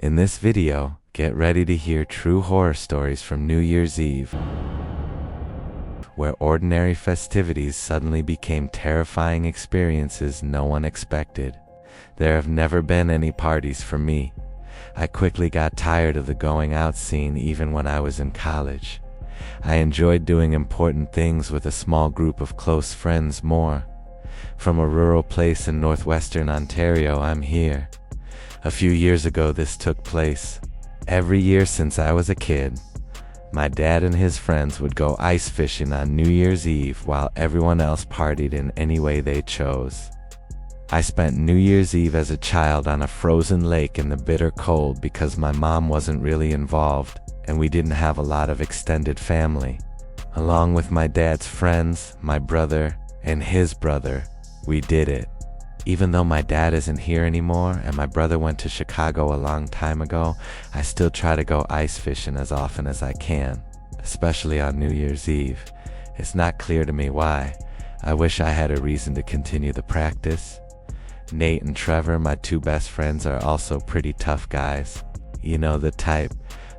In this video, get ready to hear true horror stories from New Year's Eve, where ordinary festivities suddenly became terrifying experiences no one expected. There have never been any parties for me. I quickly got tired of the going out scene even when I was in college. I enjoyed doing important things with a small group of close friends more. From a rural place in northwestern Ontario, I'm here. A few years ago this took place. Every year since I was a kid, my dad and his friends would go ice fishing on New Year's Eve while everyone else partied in any way they chose. I spent New Year's Eve as a child on a frozen lake in the bitter cold because my mom wasn't really involved and we didn't have a lot of extended family. Along with my dad's friends, my brother, and his brother, we did it. Even though my dad isn't here anymore and my brother went to Chicago a long time ago, I still try to go ice fishing as often as I can, especially on New Year's Eve. It's not clear to me why. I wish I had a reason to continue the practice. Nate and Trevor, my two best friends, are also pretty tough guys. You know the type,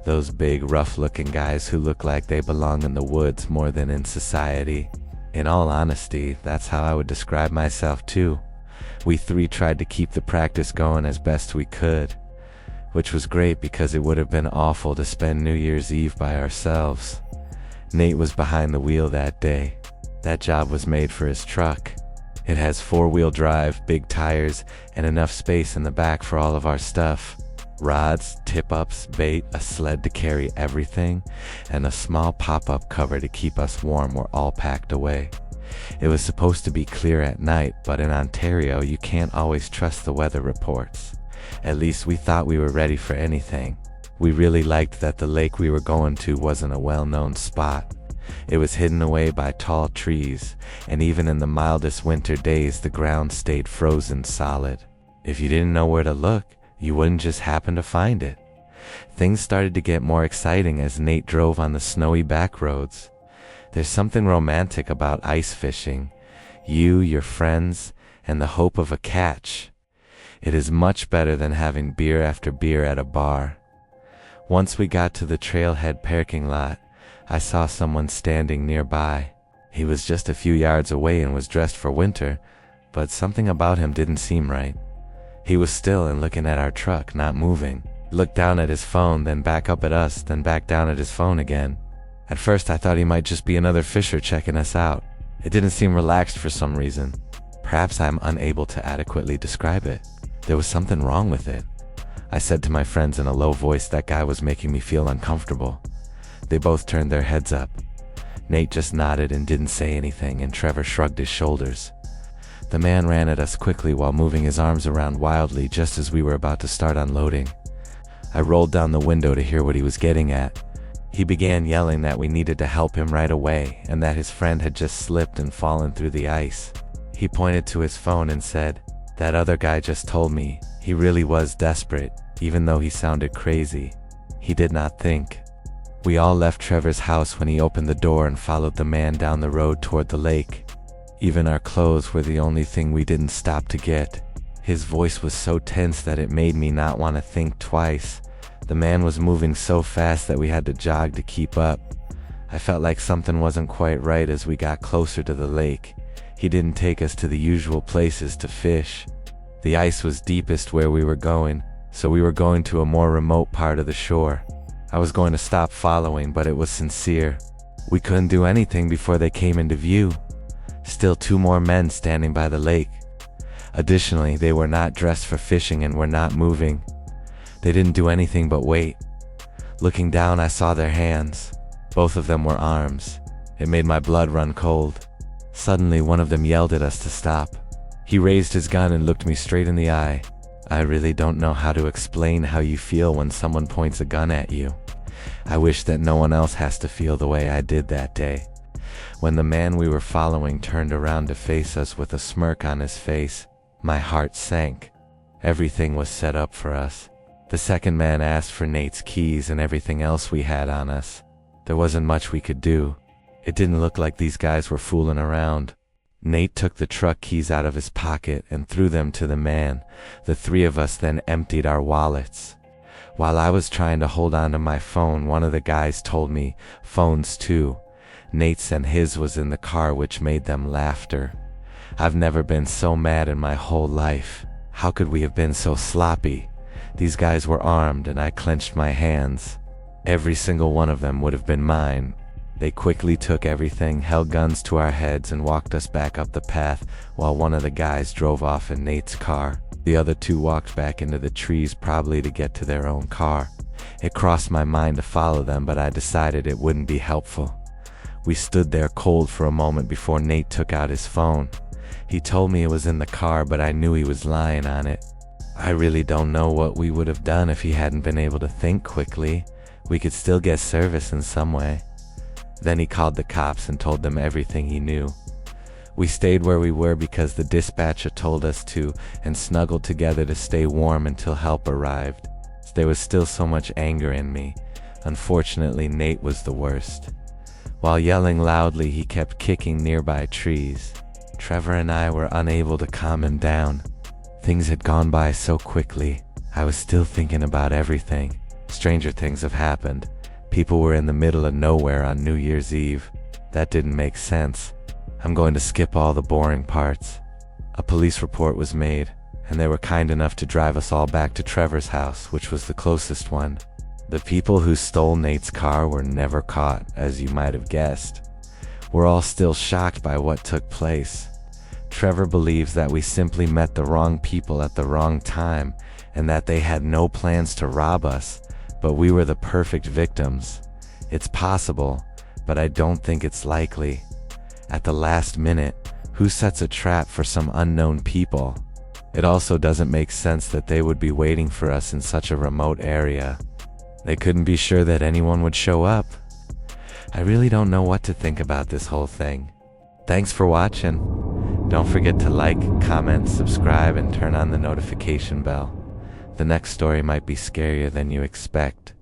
those big, rough-looking guys who look like they belong in the woods more than in society. In all honesty, that's how I would describe myself too. We three tried to keep the practice going as best we could, which was great because it would have been awful to spend New Year's Eve by ourselves. Nate was behind the wheel that day. That job was made for his truck. It has four-wheel drive, big tires, and enough space in the back for all of our stuff. Rods, tip-ups, bait, a sled to carry everything, and a small pop-up cover to keep us warm were all packed away. It was supposed to be clear at night, but in Ontario you can't always trust the weather reports. At least we thought we were ready for anything. We really liked that the lake we were going to wasn't a well-known spot. It was hidden away by tall trees, and even in the mildest winter days the ground stayed frozen solid. If you didn't know where to look, you wouldn't just happen to find it. Things started to get more exciting as Nate drove on the snowy back roads. There's something romantic about ice fishing. You, your friends, and the hope of a catch. It is much better than having beer after beer at a bar. Once we got to the trailhead parking lot, I saw someone standing nearby. He was just a few yards away and was dressed for winter, but something about him didn't seem right. He was still and looking at our truck, not moving. He looked down at his phone, then back up at us, then back down at his phone again. At first I thought he might just be another fisher checking us out. It didn't seem relaxed for some reason. Perhaps I'm unable to adequately describe it. There was something wrong with it. I said to my friends in a low voice that guy was making me feel uncomfortable. They both turned their heads up. Nate just nodded and didn't say anything, and Trevor shrugged his shoulders. The man ran at us quickly while moving his arms around wildly just as we were about to start unloading. I rolled down the window to hear what he was getting at. He began yelling that we needed to help him right away and that his friend had just slipped and fallen through the ice. He pointed to his phone and said, "That other guy just told me." He really was desperate, even though he sounded crazy. He did not think. We all left Trevor's house when he opened the door and followed the man down the road toward the lake. Even our clothes were the only thing we didn't stop to get. His voice was so tense that it made me not want to think twice. The man was moving so fast that we had to jog to keep up. I felt like something wasn't quite right as we got closer to the lake. He didn't take us to the usual places to fish. The ice was deepest where we were going, so we were going to a more remote part of the shore. I was going to stop following, but it was sincere. We couldn't do anything before they came into view. Still two more men standing by the lake. Additionally, they were not dressed for fishing and were not moving. They didn't do anything but wait. Looking down, I saw their hands. Both of them were arms. It made my blood run cold. Suddenly, one of them yelled at us to stop. He raised his gun and looked me straight in the eye. I really don't know how to explain how you feel when someone points a gun at you. I wish that no one else has to feel the way I did that day. When the man we were following turned around to face us with a smirk on his face, my heart sank. Everything was set up for us. The second man asked for Nate's keys and everything else we had on us. There wasn't much we could do. It didn't look like these guys were fooling around. Nate took the truck keys out of his pocket and threw them to the man. The three of us then emptied our wallets. While I was trying to hold on to my phone, one of the guys told me, "Phones too." Nate's and his was in the car, which made them laughter. I've never been so mad in my whole life. How could we have been so sloppy? These guys were armed and I clenched my hands. Every single one of them would have been mine. They quickly took everything, held guns to our heads, and walked us back up the path while one of the guys drove off in Nate's car. The other two walked back into the trees, probably to get to their own car. It crossed my mind to follow them, but I decided it wouldn't be helpful. We stood there cold for a moment before Nate took out his phone. He told me it was in the car, but I knew he was lying on it. I really don't know what we would have done if he hadn't been able to think quickly. We could still get service in some way. Then he called the cops and told them everything he knew. We stayed where we were because the dispatcher told us to, and snuggled together to stay warm until help arrived. There was still so much anger in me. Unfortunately, Nate was the worst. While yelling loudly, he kept kicking nearby trees. Trevor and I were unable to calm him down. Things had gone by so quickly. I was still thinking about everything. Stranger things have happened. People were in the middle of nowhere on New Year's Eve. That didn't make sense. I'm going to skip all the boring parts. A police report was made, and they were kind enough to drive us all back to Trevor's house, which was the closest one. The people who stole Nate's car were never caught, as you might have guessed. We're all still shocked by what took place. Trevor believes that we simply met the wrong people at the wrong time, and that they had no plans to rob us, but we were the perfect victims. It's possible, but I don't think it's likely. At the last minute, who sets a trap for some unknown people? It also doesn't make sense that they would be waiting for us in such a remote area. They couldn't be sure that anyone would show up. I really don't know what to think about this whole thing. Thanks for watching. Don't forget to like, comment, subscribe, and turn on the notification bell. The next story might be scarier than you expect.